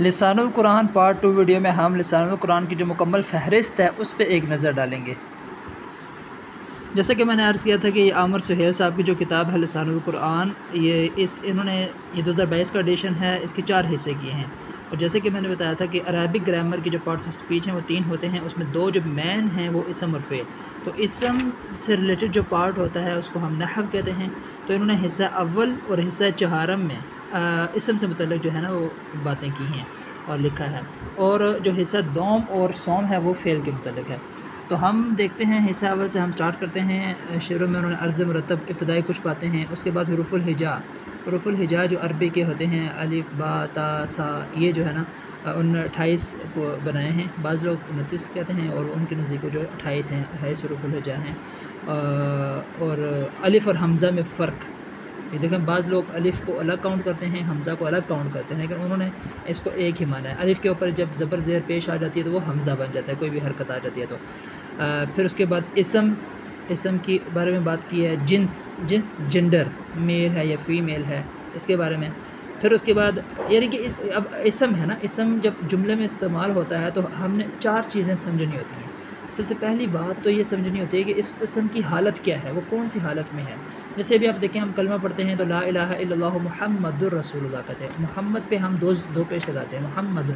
لسان القرآن part 2 video میں ہم لسان القرآن کی جو مکمل فہرست ہے اس پہ ایک نظر ڈالیں گے۔ جیسا کہ میں نے عرض کیا تھا کہ یہ عامر سہیل صاحب کی جو کتاب ہے لسان القرآن، انہوں نے 2022 کا ایڈیشن ہے، اس کے 4 حصے کیے ہیں۔ اور جیسے کہ میں نے بتایا تھا کہ عربک گرامر کی جو پارٹس آف سپیچ ہیں وہ 3 ہوتے ہیں، اس میں 2 جو مین ہیں وہ اسم اور فعل۔ تو اسم سے ریلیٹڈ جو پارٹ ہوتا ہے اس کو ہم نحو کہتے ہیں۔ تو انہوں نے حصہ اول اور حصہ چہارم میں اسم سے متعلق جو ہے نا وہ باتیں کی ہیں اور لکھا ہے، اور جو حصہ دوم اور سوم ہے وہ فعل کے متعلق ہے۔ تو ہم دیکھتے ہیں حصہ اول سے ہم سٹارٹ کرتے ہیں۔ شروع میں انہوں نے عرض مرتب ابتدائی کچھ باتیں ہیں، اس کے بعد حروف الہجا۔ حروف الہجا جو عربی کے ہوتے ہیں الف با تا سا، یہ جو ہے نا ان 28 کو بنائے ہیں، بعض لوگ 29 کہتے ہیں اور ان کے نزدیک جو 28 ہیں، 28 حروف الہجا ہیں۔ اور الف اور حمزہ میں فرق، یہ دیکھیں بعض لوگ الف کو الگ کاؤنٹ کرتے ہیں، حمزہ کو الگ کاؤنٹ کرتے ہیں، لیکن انہوں نے اس کو ایک ہی مانا ہے۔ الف کے اوپر جب زبر زیر پیش آ جاتی ہے تو وہ حمزہ بن جاتا ہے، کوئی بھی حرکت آ جاتی ہے تو۔ پھر اس کے بعد اسم کی بارے میں بات کی ہے۔ جنس جنڈر، میل ہے یا فیمیل ہے، اس کے بارے میں۔ پھر اس کے بعد یعنی کہ اب اسم ہے نا، اسم جب جملے میں استعمال ہوتا ہے تو ہم نے 4 چیزیں سمجھنی ہوتی ہیں۔ سب سے پہلی بات تو یہ سمجھنی ہوتی ہے کہ اس اسم کی حالت کیا ہے، وہ کون سی حالت میں ہے۔ جیسے ابھی آپ دیکھیں ہم کلمہ پڑھتے ہیں تو لا الہ الا اللہ محمد الرسول اللہ کہتے ہیں، محمد پہ ہم دو پیش لگاتے ہیں، محمد۔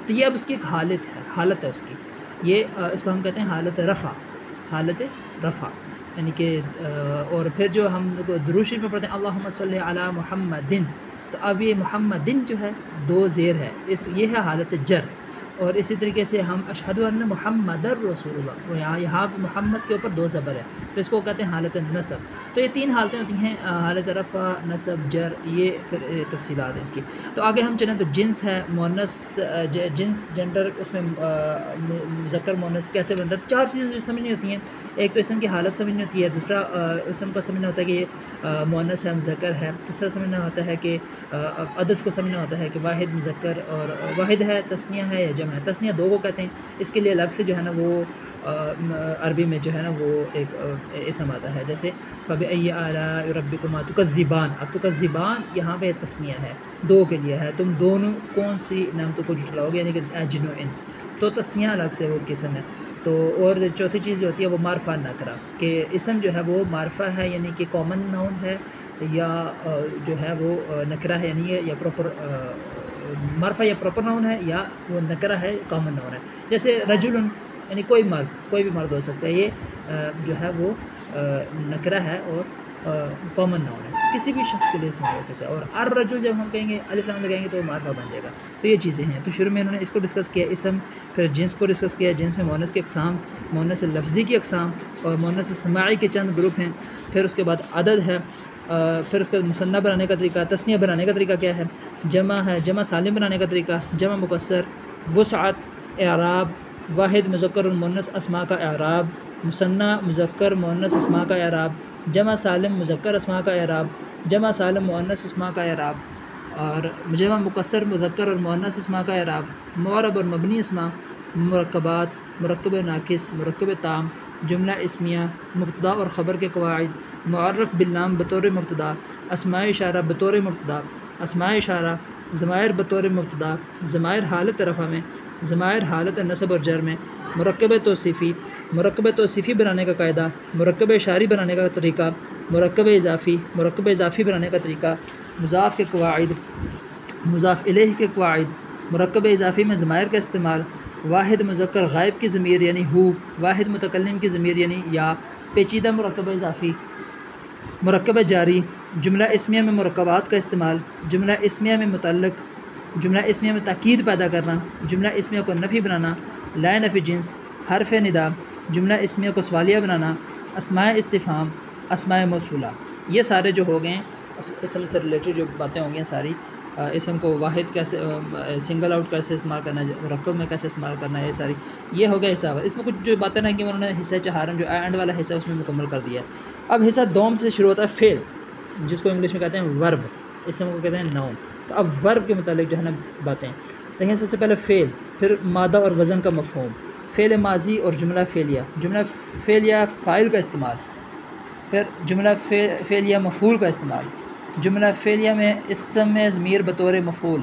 تو یہ اب اس کی ایک حالت ہے اس کی، یہ اس کو ہم کہتے ہیں حالت رفع، یعنی کہ اور پھر جو ہم درود شریف میں پڑھتے ہیں اللہم صلی علی محمد، تو اب یہ محمدن جو ہے 2 زیر ہے، یہ ہے حالت جر۔ اور اسی طریقے سے ہم اشہد ان محمد الرسول اللہ، وہ یہاں محمد کے اوپر 2 زبر ہے، تو اس کو کہتے ہیں حالت نصب۔ تو یہ 3 حالتیں ہوتی ہیں، حالت رفع، نصب، جر، یہ پھر تفصیلات ہیں اس کی۔ تو آگے ہم چلیں تو جنس ہے، مؤنث، جنس جنڈر، اس میں مذکر مؤنث کیسے بنتا ہے۔ تو 4 چیزیں سمجھنی ہوتی ہیں، ایک تو اسم کی حالت سمجھنی ہوتی ہے، دوسرا اسم کا سمجھنا ہوتا ہے کہ یہ مؤنث ہے مذکر ہے، تیسرا سمجھنا ہوتا ہے کہ عدد کو سمجھنا ہوتا ہے کہ واحد مذکر اور واحد ہے، تثنیہ ہے یا جمع ہے۔ تثنیہ 2 کو کہتے ہیں، اس کے لیے الگ سے جو ہے نا وہ عربی میں جو ہے نا وہ ایک اسم آتا ہے، جیسے فَبِأَيِّ آلَاءِ رَبِّكُمَا تُكَذِّبَانِ۔ اب تُكَذِّبَانِ یہاں پہ تثنیہ ہے، 2 کے لیے ہے، تم دونوں کون سی نعمتوں کو جھٹلاؤ گے، یعنی کہ جن و انس، تو تثنیہ الگ سے وہ قسم ہے۔ تو اور چوتھی چیز جو ہوتی ہے وہ معرفہ نکرہ، کہ اسم جو ہے وہ معرفہ ہے یعنی کہ کامن ناؤن ہے، یا جو ہے وہ نکرہ ہے، یعنی یا پراپر معرفہ یا پراپر ناؤن ہے، یا وہ نکرہ ہے کامن ناؤن ہے۔ جیسے رجل یعنی کوئی بھی مرد ہو سکتا ہے، یہ جو ہے وہ نکرہ ہے اور کامن ناؤن ہے، کسی بھی شخص کے لیے استعمال ہو سکتا ہے۔ اور الرجل جب ہم کہیں گے الف لام لگائیں گے تو وہ معرفہ بن جائے گا۔ تو یہ چیزیں ہیں۔ تو شروع میں انہوں نے اس کو ڈسکس کیا اسم، پھر جنس کو ڈسکس کیا، جنس میں مؤنث کی اقسام، مؤنث لفظی کی اقسام اور مؤنث سماعی کے چند گروپ ہیں۔ پھر اس کے بعد عدد ہے، پھر اس کا مثنیٰ بنانے کا طریقہ، تثنیہ بنانے کا طریقہ کیا ہے، جمع ہے، جمع سالم بنانے کا طریقہ، جمع مکسر، وسعت، اعراب، واحد مذکر المؤنث اسماء کا اعراب، مثنیٰ مذکر مؤنث اسماء کا اعراب، جمع سالم مذکر اسماء کا اعراب، جمع سالم مؤنث اسماء کا اعراب، اور جمع مکسر مذکر اور مؤنث اسماء کا اعراب، معرب اور مبنی اسماء، مرکبات، مرکب ناقص، مرکب تام، جملہ اسمیہ، مبتدا اور خبر کے قواعد، معرف باللام بطور مبتدا، اسماء اشارہ بطور مبتدا، اسماء اشارہ، ضمائر بطور مبتدا، ضمائر حالت رفع میں، ضمائر حالت نصب اور جر میں، مرکب توصیفی بنانے کا قاعدہ، مرکب اشاری بنانے کا طریقہ، مرکب اضافی بنانے کا طریقہ، مضاف کے قواعد، مضاف الیہ کے قواعد، مرکب اضافی میں ضمائر کا استعمال، واحد مذکر غائب کی ضمیر یعنی ہو، واحد متکلم کی ضمیر یعنی یا، پیچیدہ مرکب اضافی، مرکب جاری، جملہ اسمیہ میں مرکبات کا استعمال، جملہ اسمیہ میں متعلق، جملہ اسمیہ میں تاکید پیدا کرنا، جملہ اسمیہ کو نفی بنانا، لا نفی جنس، حرف ندا، جملہ اسمیہ کو سوالیہ بنانا، اسماء استفہام، اسماء موصولہ۔ یہ سارے جو ہو گئے اسم سے ریلیٹڈ جو باتیں ہوں گی ساری، اسم کو واحد کیسے سنگل آؤٹ کیسے استعمال کرنا ہے، مرکب میں کیسے استعمال کرنا ہے، یہ ساری یہ ہو گیا حصہ اول۔ اس میں کچھ جو باتیں رہیں گی انہوں نے حصہ چہارم جو اینڈ والا حصہ اس میں مکمل کر دیا ہے۔ اب حصہ دوم سے شروع ہوتا ہے فعل، جس کو انگلش میں کہتے ہیں ورب، اسم کو کہتے ہیں ناؤن۔ تو اب ورب کے متعلق جو ہے نا باتیں دیکھیں، سب سے پہلے فعل، پھر مادہ اور وزن کا مفہوم، فعل ماضی اور جملہ فعلیہ فاعل کا استعمال، پھر جملہ فعلیہ مفعول کا استعمال، جملہ فعلیہ میں اسم ضمیر بطور مفعول،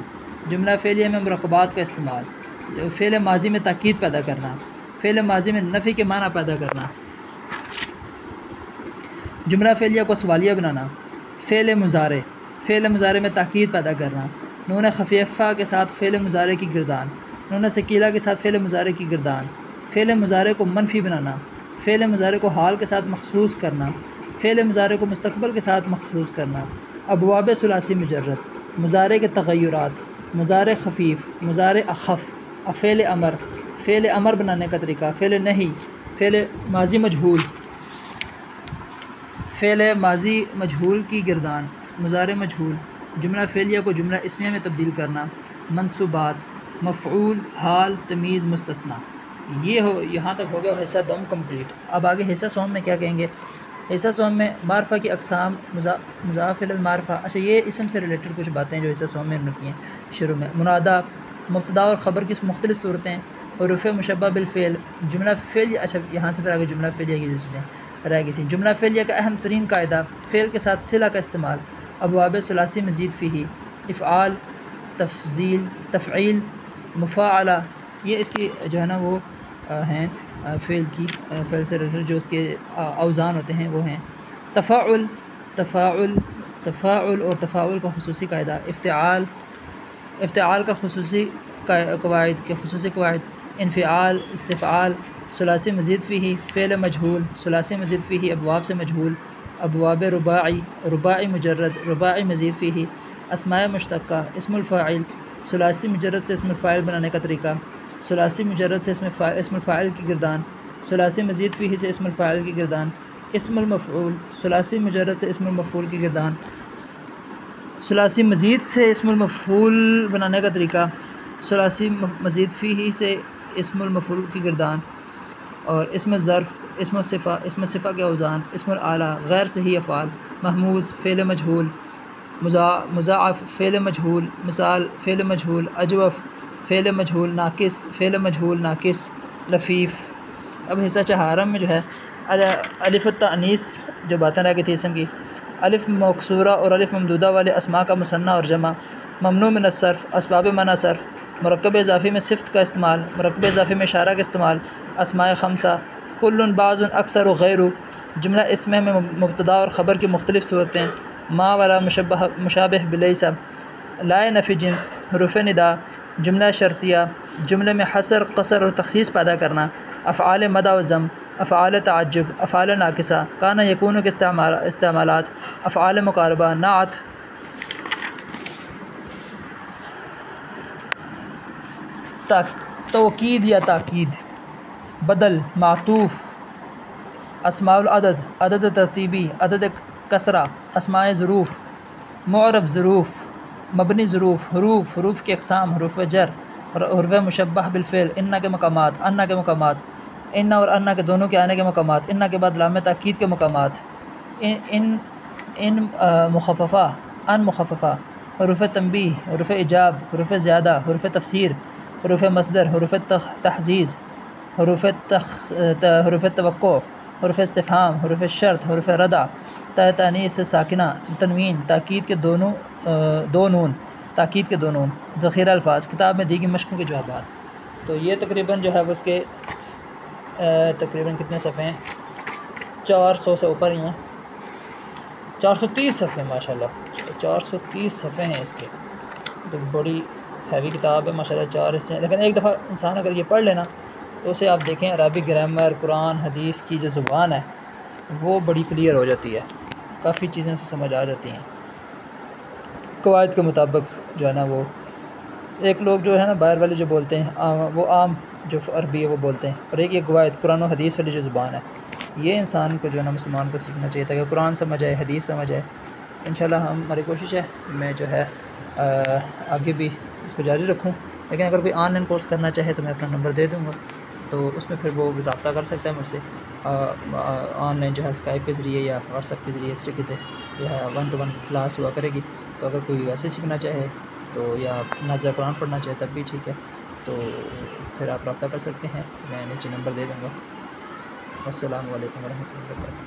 جملہ فعلیہ میں مرکبات کا استعمال، فعل ماضی میں تاکید پیدا کرنا، فعل ماضی میں نفی کے معنی پیدا کرنا، جملہ فعلیہ کو سوالیہ بنانا، فعل مضارع میں تاکید پیدا کرنا، نون خفیفہ کے ساتھ فعل مضارع کی گردان، نون ثقیلہ کے ساتھ فعل مضارع کی گردان، فعل مضارع کو منفی بنانا، فعل مضارع کو حال کے ساتھ مخصوص کرنا، فعل مضارع کو مستقبل کے ساتھ مخصوص کرنا، ابواب ثلاثی مجرد، مضارع کے تغیرات، مضارع خفیف، مضارع اخف، فعل امر بنانے کا طریقہ، فعل نہی، فعل ماضی مجہول، فعل ماضی مجہول کی گردان، مضارع مجہول، جملہ فعلیہ کو جملہ اسمیہ میں تبدیل کرنا، منصوبات، مفعول، حال، تمیز، مستثنیٰ۔ یہاں تک ہو گیا حصہ دوم کمپلیٹ۔ اب آگے حصہ سوم میں کیا کہیں گے؟ حصہ سوم میں معرفہ کی اقسام، مضاف الی المعرفہ۔ اچھا، یہ اسم سے ریلیٹڈ کچھ باتیں جو حصہ سوم میں انہوں نے کی ہیں شروع میں۔ منادہ، مبتدا اور خبر کی مختلف صورتیں، حروف مشبہ بالفعل، جملہ فعلیہ۔ اچھا، یہاں سے پھر آگے جملہ فعلیہ کی جو چیزیں رہ گئی تھیں۔ جملہ فعلیہ کا اہم ترین قاعدہ، فعل کے ساتھ صلہ کا استعمال، ابواب ثلاثی مزید فیہ، افعال، تفعیل، مفاعلہ، یہ اس کی جو ہے نا وہ ہیں فعل کی، فعل سے ریلیٹڈ جو اس کے اوزان ہوتے ہیں وہ ہیں تفاعل اور تفاعل کا خصوصی قاعدہ، افتعال کا خصوصی قواعد، انفعال، استفعال، ثلاثی مزید فیہ، فعل مجہول، ثلاثی مزید فیہ ابواب سے مجہول، ابواب رباعی مجرد، رباعی مزید فیہ، اسماء مشتقہ، اسم الفاعل، ثلاثی مجرد سے اسم الفاعل بنانے کا طریقہ، ثلاثی مجرد سے اسم الفاعل کی گردان، ثلاثی مزید فیہ سے اسم الفاعل کی گردان، اسم المفعول، ثلاثی مجرد سے اسم المفعول کی گردان، ثلاثی مزید سے اسم المفعول بنانے کا طریقہ، ثلاثی مزید فیہ سے اسم المفعول کی گردان، اور اسم الظرف، اسم الصفہ کے اوزان، اسم الآلہ، غیر صحیح افعال، محموز، فعل مجہول، مضاعف، فعل مجہول، مثال، فعل مجہول، اجوف، فعل مجہول ناقص، فعل مجہول ناقص، لفیف۔ اب حصہ چہارم میں جو ہے الف التانیث جو باتیں رہ گئی تھی اسم کی، الف مکسورہ اور الف ممدودہ والے اسماء کا مثنیٰ اور جمع، ممنوع من الصرف، اسباب منع صرف، مرکب اضافی میں صفت کا استعمال، مرکب اضافی میں اشارہ کا استعمال، اسماء خمسہ، کل، بعض، اکثر و غیر، جملہ اسمیہ میں مبتدا اور خبر کی مختلف صورتیں، ما والا مشابہ بلیس، لائے نفی جنس، حروف ندا، جملہ شرطیہ، جملے میں حصر، قصر اور تخصیص پیدا کرنا، افعال مدح و ذم، افعال تعجب، افعال ناقصہ، کانا یکون کے استعمالات، افعال مقاربہ، نعت، توکید یا تاکید، بدل، معطوف، اسماء العدد، عدد ترتیبی، عدد کسرہ، اسماء ظروف، معرب ظروف، مبنی ظروف، حروف کی اقسام، حروف جر اور حروف مشبہ بالفعل، انہ کے مقامات، انہ کے مقامات، انہ اور انہ کے دونوں کے آنے کے مقامات، انہ کے بعد لام تاکید کے مقامات، ان مخففہ، ان مخففہ، حروف تنبیہ، حروف ایجاب، حروف زیادہ، حروف تفسیر، حروف مصدر، حروف تحزیز، حروف توقع، حروف استفہام، حروف شرط، حروف ردع، تانیث سے ساکنہ، تنوین، تاکید کے دو نون، ذخیرہ الفاظ، کتاب میں دی گئی مشقوں کے جوابات۔ تو یہ تقریباً جو ہے وہ اس کے تقریباً کتنے صفحے ہیں؟ 400 سے اوپر ہی ہیں، 430 صفحے، ماشاءاللہ 430 صفحے ہیں اس کے، تو بڑی ہیوی کتاب ہے ماشاءاللہ، 4 حصے ہیں، لیکن ایک دفعہ انسان اگر یہ پڑھ لینا تو اسے آپ دیکھیں عربی گرامر، قرآن حدیث کی جو زبان ہے وہ بڑی کلیئر ہو جاتی ہے، کافی چیزیں اسے سمجھ آ جاتی ہیں قواعد کے مطابق جو ہے نا۔ وہ ایک لوگ جو ہے نا باہر والے جو بولتے ہیں وہ عام جو عربی ہے وہ بولتے ہیں، اور ایک یہ قواعد قرآن و حدیث والی جو زبان ہے، یہ انسان کو جو ہے نا مسلمان کو سیکھنا چاہیے تاکہ قرآن سمجھ آئے، حدیث سمجھ آئے۔ انشاءاللہ ہماری کوشش ہے میں جو ہے آگے بھی اس کو جاری رکھوں، لیکن اگر کوئی آن لائن کورس کرنا چاہے تو میں اپنا نمبر دے دوں گا، تو اس میں پھر وہ رابطہ کر سکتا ہے مجھ سے آن لائن جو ہے اسکائپ کے ذریعے یا واٹس ایپ کے ذریعے، اس طریقے سے یا 1 to 1 کلاس ہوا کرے گی۔ تو اگر کوئی ویسے سیکھنا چاہے تو یا نازل قرآن پڑھنا چاہے تب بھی ٹھیک ہے، تو پھر آپ رابطہ کر سکتے ہیں، میں نیچے نمبر دے دوں گا۔ السلام علیکم ورحمۃ اللہ وبرکاتہ۔